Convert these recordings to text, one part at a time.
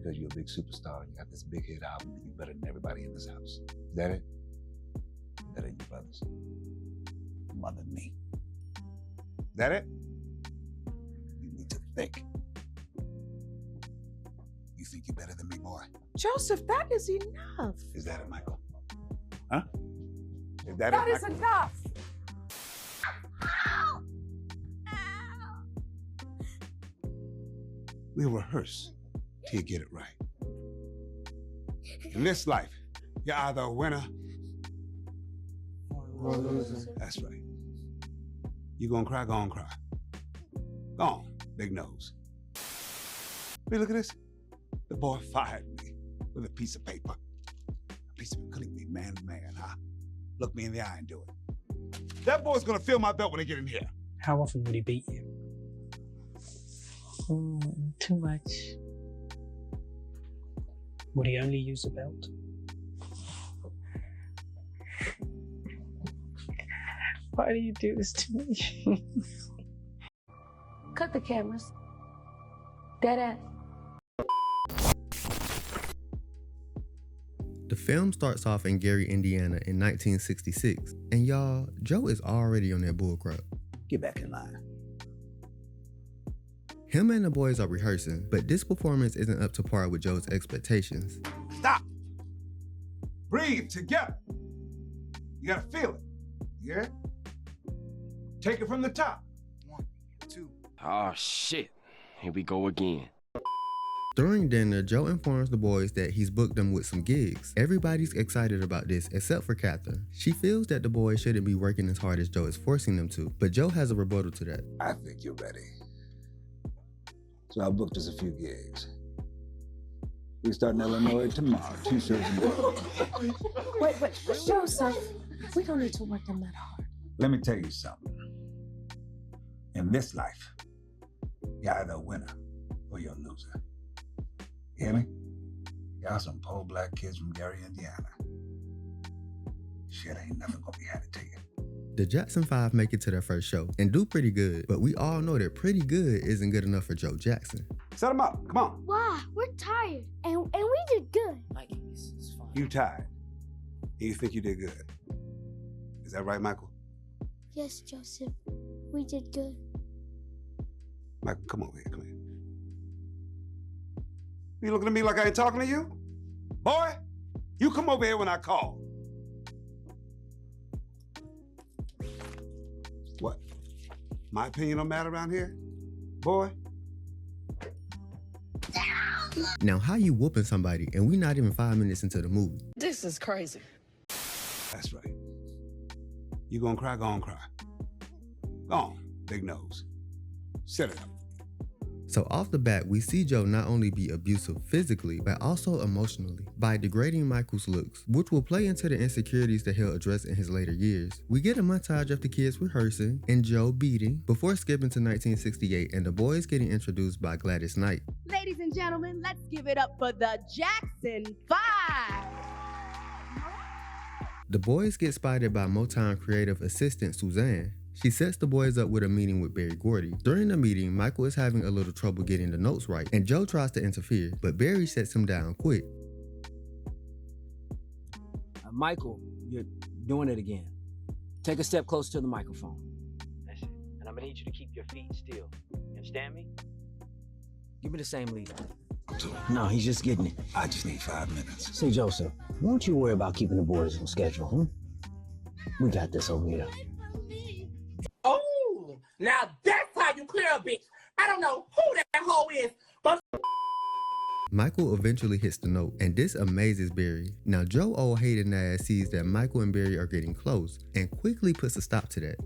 because you're a big superstar and you got this big hit album and you're better than everybody in this house. Is that it? That ain't your brothers. Mother than me. Is that it? You need to think. You think you're better than me, boy? Joseph, that is enough. Is that it, Michael? Huh? Is that That it, is Michael? enough. We'll rehearse till you get it right. In this life, you're either a winner or a loser. That's right. You gonna cry? Go on, cry. Go on, big nose. Hey, look at this. The boy fired me with a piece of paper. A piece of couldn't be man to man, huh? Look me in the eye and do it. That boy's gonna feel my belt when they get in here. How often would he beat you? Too much. Would he only use the belt? Why do you do this to me? Cut the cameras. Dead ass. The film starts off in Gary, Indiana in 1966, and y'all, Joe is already on that bullcrap. Get back in line. Him and the boys are rehearsing, but this performance isn't up to par with Joe's expectations. Stop. Breathe together. You gotta feel it. You hear it? Take it from the top. 1, 2. Oh, shit. Here we go again. During dinner, Joe informs the boys that he's booked them with some gigs. Everybody's excited about this except for Catherine. She feels that the boys shouldn't be working as hard as Joe is forcing them to, but Joe has a rebuttal to that. I think you're ready. So I booked us a few gigs. We start in Illinois tomorrow, 2 shows in a row. Wait, Joseph, we don't need to work them that hard. Let me tell you something. In this life, you're either a winner or you're a loser. You hear me? Y'all some poor black kids from Gary, Indiana. Shit ain't nothing gonna be handed to you. The Jackson 5 make it to their first show and do pretty good, but we all know that pretty good isn't good enough for Joe Jackson. Set them up, come on. Why? We're tired, and we did good. Mikey, it's fine. You tired. And you think you did good. Is that right, Michael? Yes, Joseph, we did good. Michael, come over here, come here. You looking at me like I ain't talking to you? Boy, you come over here when I call. What? My opinion don't matter around here? Boy? Now, how you whooping somebody and we not even 5 minutes into the movie? This is crazy. That's right. You gonna cry? Go on, cry. Go on, big nose. Set it up. So off the bat, we see Joe not only be abusive physically, but also emotionally by degrading Michael's looks, which will play into the insecurities that he'll address in his later years. We get a montage of the kids rehearsing and Joe beating before skipping to 1968 and the boys getting introduced by Gladys Knight. Ladies and gentlemen, let's give it up for the Jackson 5. The boys get spotted by Motown creative assistant Suzanne. She sets the boys up with a meeting with Barry Gordy. During the meeting, Michael is having a little trouble getting the notes right, and Joe tries to interfere, but Barry sets him down quick. Michael, you're doing it again. Take a step closer to the microphone. That's it. And I'm gonna need you to keep your feet still. You understand me? Give me the same lead. No, he's just getting it. I just need 5 minutes. Say, Joseph, why don't you worry about keeping the boys on schedule, huh? We got this over here. Oh, now that's how you clear a bitch. I don't know who that hoe is, but Michael eventually hits the note, and this amazes Barry. Now Joe, old hating ass, sees that Michael and Barry are getting close, and quickly puts a stop to that.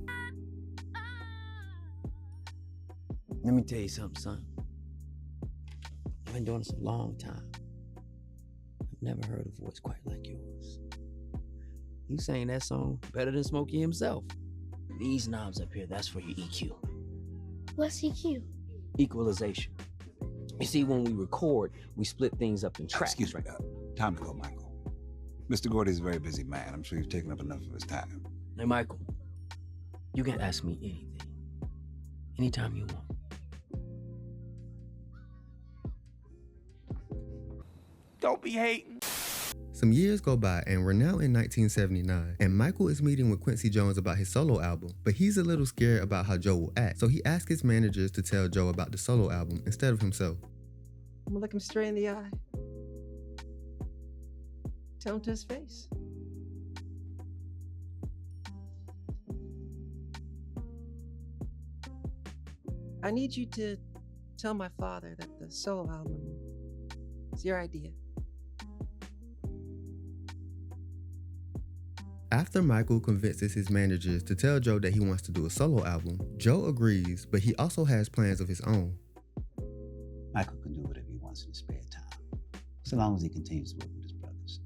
Let me tell you something, son. I've been doing this a long time. I've never heard a voice quite like yours. You sang that song better than Smokey himself. These knobs up here, that's for your EQ. What's EQ? Equalization. You see, when we record, we split things up in tracks. Excuse me, time to go, Michael. Mr. Gordy's a very busy man. I'm sure you've taken up enough of his time. Hey, Michael, you can ask me anything, anytime you want. Don't be hating. Some years go by and we're now in 1979, and Michael is meeting with Quincy Jones about his solo album, but he's a little scared about how Joe will act, so he asks his managers to tell Joe about the solo album instead of himself. I'm gonna look him straight in the eye. Tell him to his face. I need you to tell my father that the solo album is your idea. After Michael convinces his managers to tell Joe that he wants to do a solo album, Joe agrees, but he also has plans of his own. Michael can do whatever he wants in his spare time, so long as he continues to work with his brothers.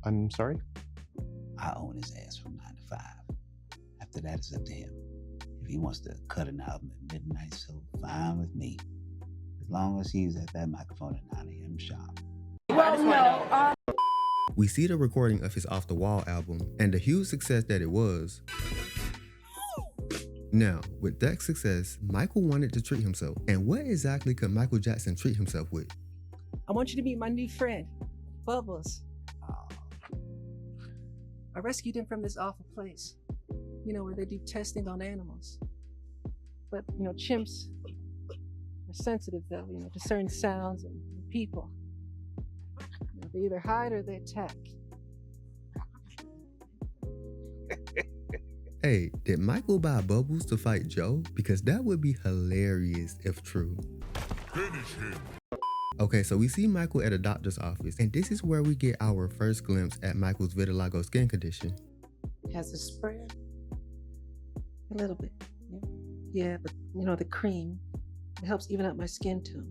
I'm sorry? I own his ass from 9 to 5. After that, it's up to him. If he wants to cut an album at midnight, so fine with me. As long as he's at that microphone at 9 a.m. sharp. Well, no. We see the recording of his Off the Wall album and the huge success that it was. Now, with that success, Michael wanted to treat himself. And what exactly could Michael Jackson treat himself with? I want you to meet my new friend, Bubbles. I rescued him from this awful place, where they do testing on animals. But, chimps are sensitive, though, to certain sounds and people. They either hide or they attack. Hey, did Michael buy Bubbles to fight Joe? Because that would be hilarious if true. Finish him. Okay, so we see Michael at a doctor's office, and this is where we get our first glimpse at Michael's vitiligo skin condition. Has it spread? A little bit. Yeah, but the cream, it helps even out my skin tone.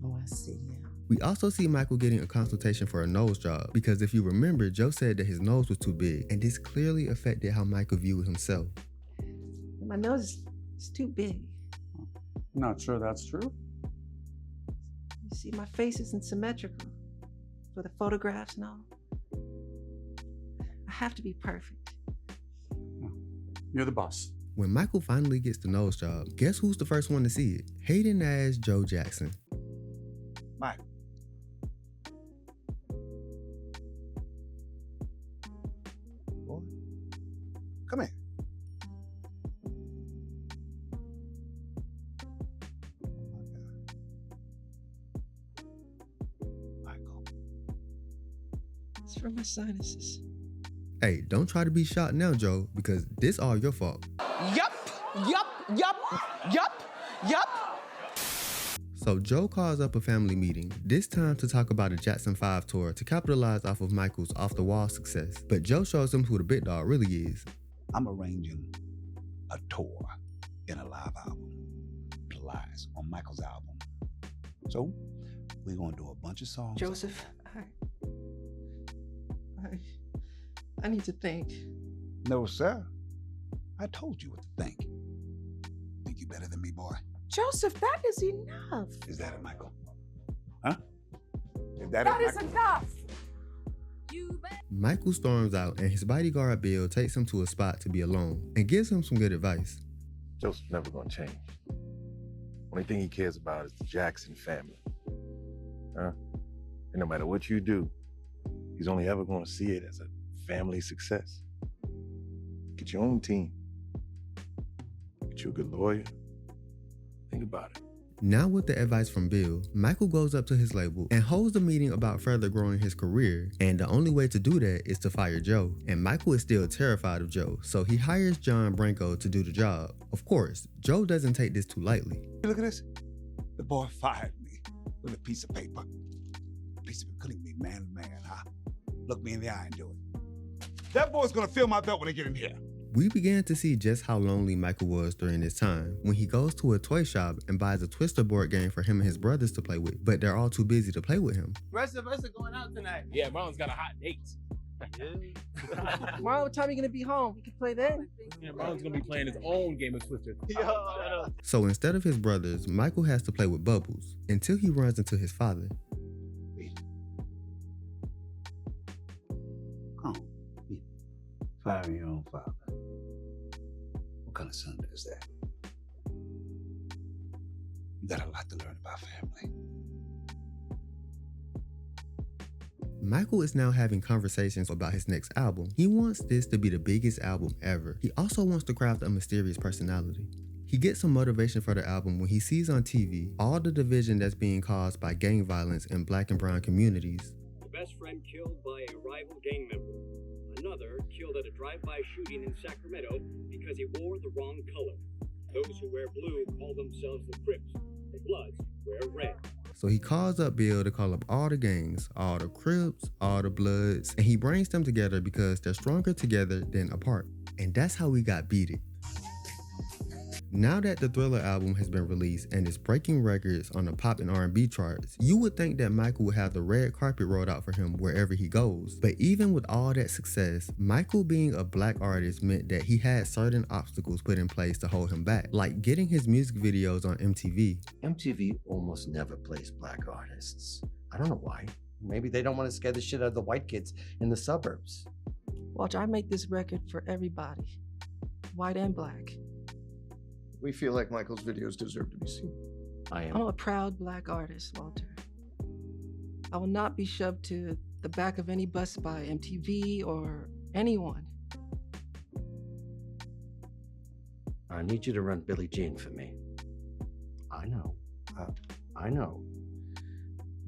Oh, I see, yeah. We also see Michael getting a consultation for a nose job, because if you remember, Joe said that his nose was too big, and this clearly affected how Michael viewed himself. My nose is too big. Not sure that's true. You see, my face isn't symmetrical for the photographs and all. I have to be perfect. You're the boss. When Michael finally gets the nose job, guess who's the first one to see it? Hating ass Joe Jackson. Mike. Boy, come here. Michael. It's for my sinuses. Hey, don't try to be shot now, Joe, because this all your fault. Yup. So Joe calls up a family meeting, this time to talk about a Jackson 5 tour to capitalize off of Michael's Off the Wall success. But Joe shows him who the big dog really is. I'm arranging a tour in a live album. Applies on Michael's album. So, we're gonna do a bunch of songs. Joseph, I need to think. No, sir. I told you what to think. Think you better than me, boy? Joseph, that is enough. Is that it, Michael? Huh? Is that That it, is Michael? enough. Michael storms out and his bodyguard Bill takes him to a spot to be alone and gives him some good advice. Joseph's never gonna change. Only thing he cares about is the Jackson family. And no matter what you do, he's only ever gonna see it as a family success. Get your own team. Get you a good lawyer. Think about it. Now with the advice from Bill, Michael goes up to his label and holds a meeting about further growing his career, and the only way to do that is to fire Joe. And Michael is still terrified of Joe, so he hires John Branco to do the job. Of course, Joe doesn't take this too lightly. Look at this. The boy fired me with a piece of paper. A piece of couldn't be man to man, huh? Look me in the eye and do it. That boy's gonna feel my belt when they get in here. We began to see just how lonely Michael was during this time when he goes to a toy shop and buys a Twister board game for him and his brothers to play with, but they're all too busy to play with him. The rest of us are going out tonight. Yeah, Marlon's got a hot date. Marlon, what time are you gonna be home? We can play then. Yeah, Marlon's gonna be playing his own game of Twister. So instead of his brothers, Michael has to play with Bubbles until he runs into his father. Come on. Fire your own father. What kind of son does that? You got a lot to learn about family. Michael is now having conversations about his next album. He wants this to be the biggest album ever. He also wants to craft a mysterious personality. He gets some motivation for the album when he sees on TV all the division that's being caused by gang violence in Black and brown communities. The best friend killed by a rival gang member. Another killed at a drive-by shooting in Sacramento because he wore the wrong color. Those who wear blue call themselves the Crips. The Bloods wear red. So he calls up Bill to call up all the gangs, all the Crips, all the Bloods, and he brings them together because they're stronger together than apart. And that's how we got Beat It. Now that the Thriller album has been released and is breaking records on the pop and R&B charts, you would think that Michael would have the red carpet rolled out for him wherever he goes. But even with all that success, Michael being a Black artist meant that he had certain obstacles put in place to hold him back, like getting his music videos on MTV. MTV almost never plays Black artists. I don't know why. Maybe they don't want to scare the shit out of the white kids in the suburbs. Walter, I make this record for everybody, white and Black. We feel like Michael's videos deserve to be seen. I'm a proud Black artist, Walter. I will not be shoved to the back of any bus by MTV or anyone. I need you to run Billie Jean for me. I know. I know.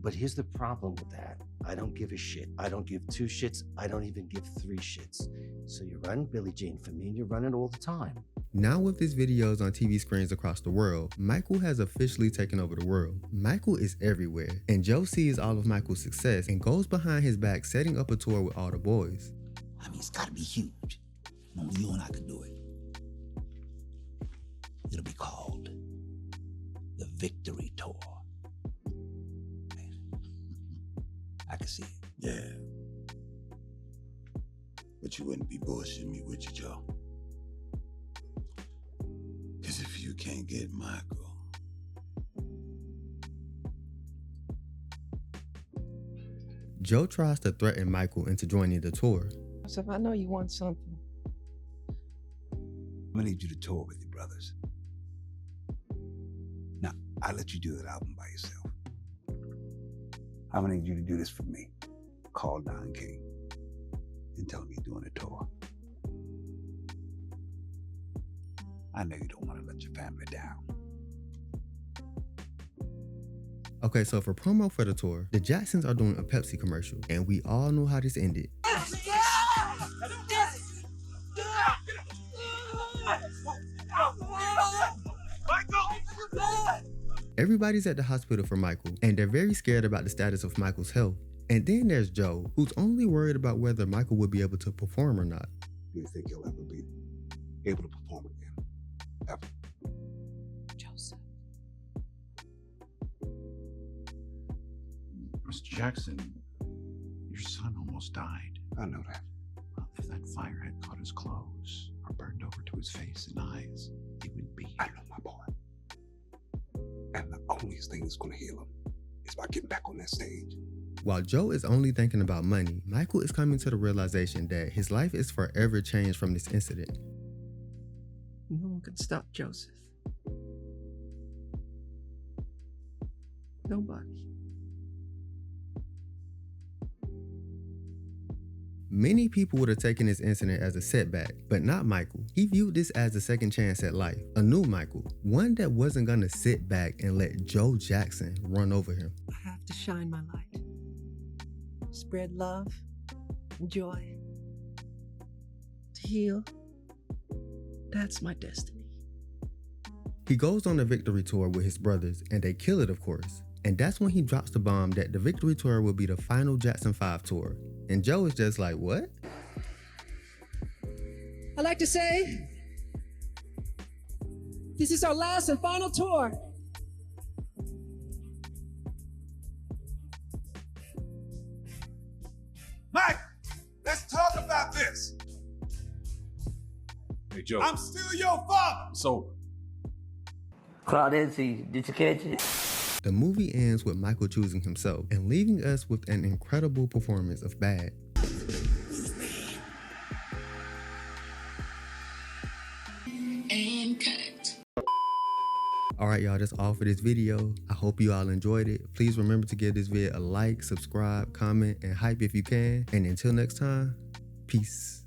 But here's the problem with that. I don't give a shit. I don't give 2 shits. I don't even give 3 shits. So you run Billie Jean for me and you run it all the time. Now with his videos on TV screens across the world, Michael has officially taken over the world. Michael is everywhere, and Joe sees all of Michael's success and goes behind his back setting up a tour with all the boys. I mean, it's gotta be huge. Only you and I can do it. It'll be called the Victory Tour. I can see it. Yeah. But you wouldn't be bullshitting me, would you, Joe? Because if you can't get Michael... Joe tries to threaten Michael into joining the tour. So if I know you want something, I'm gonna need you to tour with your brothers. Now, I'll let you do that album by yourself. I'm gonna need you to do this for me. Call Don King and tell him you're doing a tour. I know you don't want to let your family down. Okay, so for promo for the tour, the Jacksons are doing a Pepsi commercial, and we all know how this ended. Everybody's at the hospital for Michael, and they're very scared about the status of Michael's health. And then there's Joe, who's only worried about whether Michael will be able to perform or not. Do you think he'll ever be able to perform again? Ever? Joseph. Mr. Jackson, your son almost died. I know that. Well, if that fire had caught his clothes or burned over to his face and eyes, he wouldn't be here. I know, my boy. And the only thing that's going to heal him is by getting back on that stage. While Joe is only thinking about money, Michael is coming to the realization that his life is forever changed from this incident. no one can stop Joseph. Nobody. Many people would have taken this incident as a setback, but not Michael. He viewed this as a second chance at life, a new Michael, one that wasn't gonna sit back and let Joe Jackson run over him. I have to shine my light, spread love and joy, to heal. That's my destiny. He goes on a victory tour with his brothers, and they kill it, of course. And that's when he drops the bomb that the victory tour will be the final Jackson 5 tour. And Joe is just like, what? I'd like to say, this is our last and final tour. Mike, let's talk about this. Hey, Joe. I'm still your father. So, Claudette, did you catch it? The movie ends with Michael choosing himself and leaving us with an incredible performance of Bad. And cut. All right, y'all, that's all for this video. I hope you all enjoyed it. Please remember to give this video a like, subscribe, comment, and hype if you can. And until next time, peace.